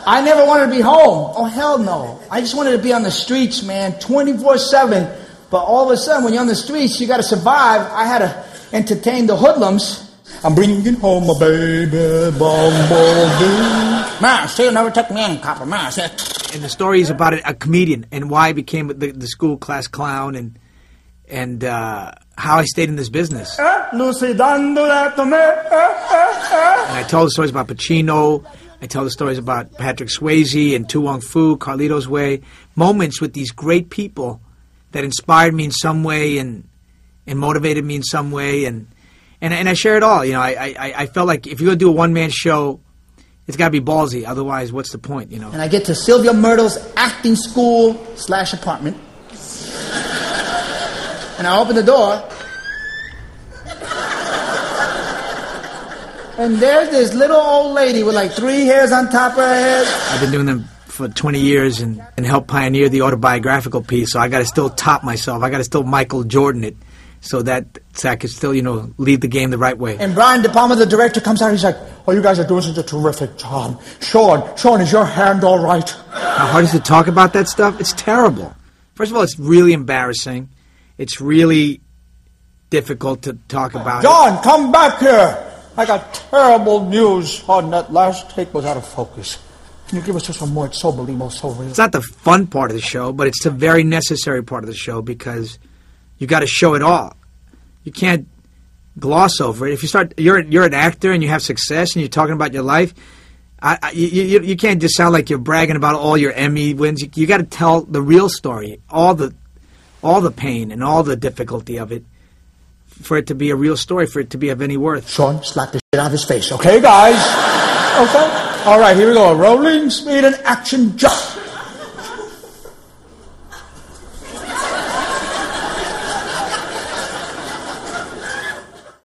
I never wanted to be home. Oh, hell no. I just wanted to be on the streets, man, 24/7. But all of a sudden, when you're on the streets, you got to survive. I had to entertain the hoodlums. I'm bringing home a baby, bumblebee. Man, she'll never take me in, copper, man. And the story is about a comedian and why I became the school class clown and how I stayed in this business. And I tell the stories about Pacino. I tell the stories about Patrick Swayze and Tu Wong Fu, Carlito's Way. Moments with these great people that inspired me in some way and motivated me in some way. And I share it all. You know, I felt like if you're going to do a one-man show, it's got to be ballsy. Otherwise, what's the point, you know? And I get to Sylvia Myrtle's acting school/apartment. And I open the door. And there's this little old lady with like 3 hairs on top of her head. I've been doing them for 20 years and helped pioneer the autobiographical piece, so I got to still top myself. I got to still Michael Jordan it so that I could still, you know, lead the game the right way. And Brian De Palma, the director, comes out. He's like, "Oh, you guys are doing such a terrific job. Sean, is your hand all right?" How hard is it to talk about that stuff? It's terrible. First of all, it's really embarrassing. It's really difficult to talk about. John, come back here. I got terrible news on that last take was out of focus. Can you give us just some more? It's so believable, so real. It's not the fun part of the show, but it's the very necessary part of the show because you got to show it all. You can't gloss over it. If you start, you're an actor and you have success and you're talking about your life. You can't just sound like you're bragging about all your Emmy wins. You got to tell the real story, all the pain and all the difficulty of it, for it to be a real story, for it to be of any worth. Sean, slap the shit out of his face, okay, guys? Okay? All right, here we go. Rolling, speed, and action, jump.